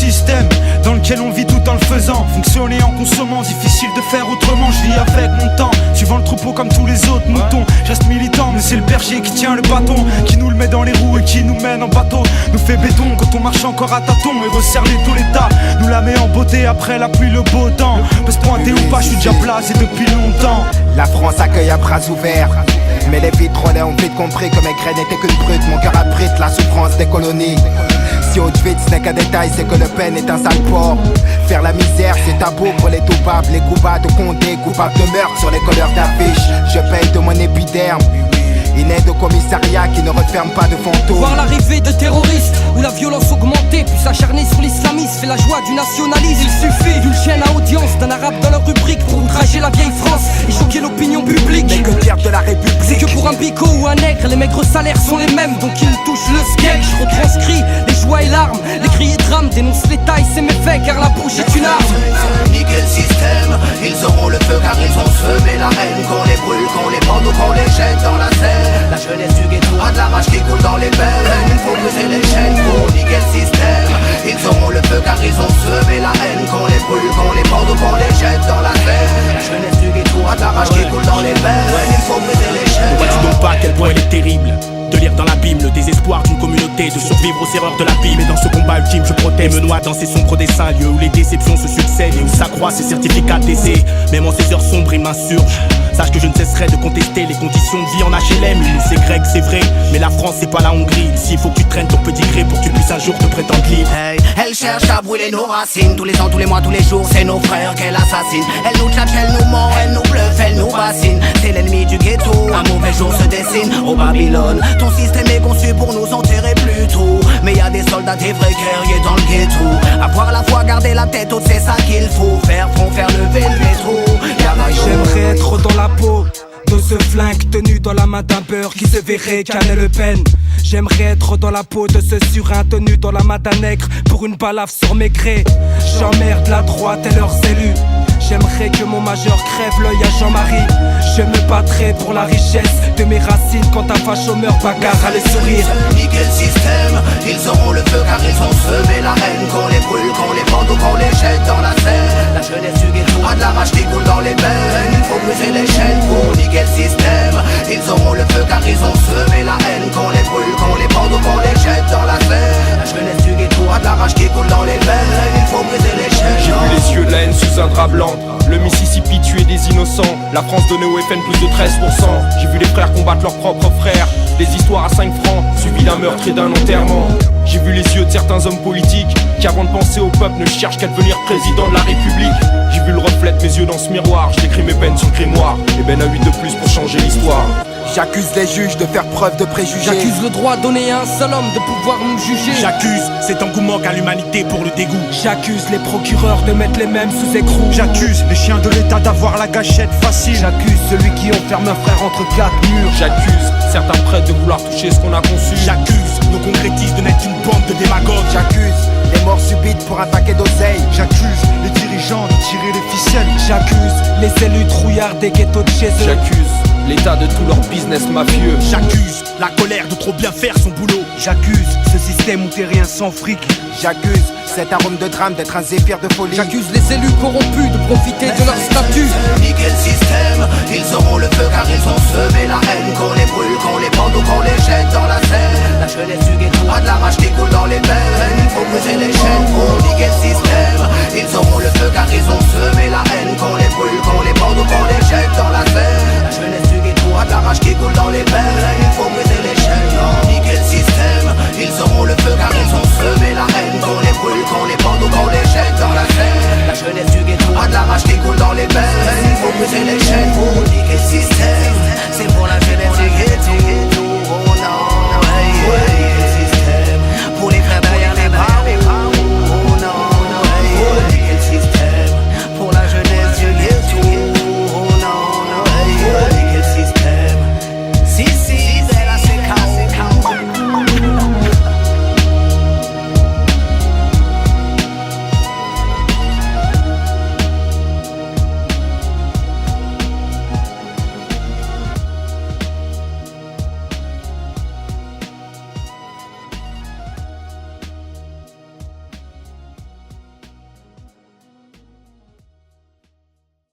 système dans lequel on vit tout en le faisant. Fonctionner en consommant, difficile de faire autrement. Je vis avec mon temps, suivant le troupeau comme tous les autres moutons. Je reste militant, mais c'est le berger qui tient le bâton, qui nous le met dans les roues et qui nous mène en bateau. Nous fait béton quand on marche encore à tâtons et resserre les taux l'état. Nous la met en beauté après la pluie, le beau temps. Peut se pointer ou pas, je suis déjà placé depuis longtemps. La France accueille à bras ouverts, mais les vitrolets ont vite compris que mes graines n'étaient qu'une brute. Mon cœur abrite la souffrance des colonies. Si Auschwitz n'est qu'un détail, c'est que Le Pen est un sale porc. Faire la misère, c'est tabou pour les toupables. Les coupables de Condé, coupables de meurtre sur les couleurs d'affiches. Je paye de mon épiderme une aide au commissariat qui ne referme pas de fantômes. Voir l'arrivée de terroristes où la violence augmentée, puis s'acharner sur l'islamisme fait la joie du nationalisme. Il suffit d'une chaîne à audience, d'un arabe dans leur rubrique pour outrager la vieille France et choquer l'opinion publique. Mais que dire de la République? C'est que pour un bico ou un nègre, les maigres salaires sont les mêmes, donc ils touchent le sketch. Je retranscris les joies et larmes, les cris et drames, dénonce les tailles, c'est méfaits car la bouche est une arme. Niquer le système, ils auront le feu car ils ont semé la haine. Qu'on les brûle, qu'on les pende ou qu'on les jette dans la Seine. La jeunesse du ghetto a de la rage qui coule dans les veines. Il faut briser les chaînes pour niquer le système. Ils auront le feu car ils ont semé la haine. Qu'on les brûle, qu'on les pende ou qu'on les jette dans la Seine. La jeunesse du ghetto a de la rage qui coule dans les veines. Il faut briser les chaînes. Ne vois-tu donc pas à quel point elle est terrible de lire dans l'abîme le désespoir d'une communauté, de survivre aux erreurs de l'abîme. Et dans ce combat ultime, je protège, me noie dans ces sombres dessins, lieux où les déceptions se succèdent et où s'accroissent ces certificats d'essai. Même en ces heures sombres, il m'insurge. Sache que je ne cesserai de contester les conditions de vie en HLM. C'est grec, c'est vrai, mais la France c'est pas la Hongrie. Ici il faut que tu traînes ton petit gré pour que tu puisses un jour te prétendre libre. Hey, elle cherche à brûler nos racines. Tous les ans, tous les mois, tous les jours, c'est nos frères qu'elle assassine. Elle nous tchatche, elle nous ment, elle nous bluffe, elle nous bassine. C'est l'ennemi du ghetto, un mauvais jour se dessine au Babylone. Ton système est conçu pour nous enterrer plus tôt. Mais y a des soldats, des vrais guerriers dans le ghetto. Avoir la foi, garder la tête haute, c'est ça qu'il faut. Faire front, faire lever le métro. J'aimerais être dans la peau de ce flingue tenu dans la main d'un beurre qui se verrait canner Le Pen. J'aimerais être dans la peau de ce surin tenu dans la main d'un nègre pour une balafre sur mes grès. J'emmerde la droite et leurs élus. J'aimerais que mon majeur crève l'œil à Jean-Marie. Je me battrai pour la richesse de mes racines quand un facho meurt, bagarre à les sourires. Niquer le système, ils auront le feu car ils ont semé la haine. Qu'on les brûle, qu'on les pende ou qu'on les jette dans la Seine. La jeunesse du ghetto a de la rage qui coule dans les veines. Il faut briser les chaînes pour niquer le système. Ils auront le feu car ils ont semé la haine. Qu'on les brûle, qu'on les pende ou qu'on les jette dans la Seine. La jeunesse du ghetto a de la rage qui coule dans les veines. Il faut briser les chaînes. J'ai vu les yeux de la haine sous un drap blanc. Le Mississippi tuait des innocents. La France donnait au FN plus de 13%. J'ai vu les frères combattre leurs propres frères. Des histoires à 5 francs, suivies d'un meurtre et d'un enterrement. J'ai vu les yeux de certains hommes politiques qui avant de penser au peuple ne cherchent qu'à devenir président de la République. J'ai vu le reflet de mes yeux dans ce miroir. J'écris mes peines sur le grimoire. Et ben à 8 de plus pour changer l'histoire. J'accuse les juges de faire preuve de préjugés. J'accuse le droit donné à un seul homme de pouvoir nous juger. J'accuse cet engouement qu'a l'humanité pour le dégoût. J'accuse les procureurs de mettre les mêmes sous écrou. J'accuse les chiens de l'État d'avoir la gâchette facile. J'accuse celui qui enferme un frère entre 4 murs. J'accuse certains prêtres de vouloir toucher ce qu'on a conçu. J'accuse nos concrétistes de n'être qu'une bande de démagogues. J'accuse les morts subites pour un paquet d'oseille. J'accuse les dirigeants de tirer les ficelles. J'accuse les élus trouillards des ghettos de chez eux. J'accuse l'état de tout leur business mafieux. J'accuse la colère de trop bien faire son boulot. J'accuse ce système où t'es rien sans fric. J'accuse cet arôme de drame d'être un zéphyr de folie. J'accuse les élus corrompus de profiter de leur statut. Niquer le système, ils auront le feu car ils ont semé la haine. Qu'on les brûle, qu'on les pende ou qu'on les jette dans la Seine. La jeunesse du ghetto a de la rage qui coule dans les veines. Il faut briser les chaînes pour niquer le système. Ils auront le feu car ils ont semé la haine. Qu'on les brûle, qu'on les pende ou qu'on les jette dans la Seine. La jeunesse du ghetto a de la rage qui coule dans les veines.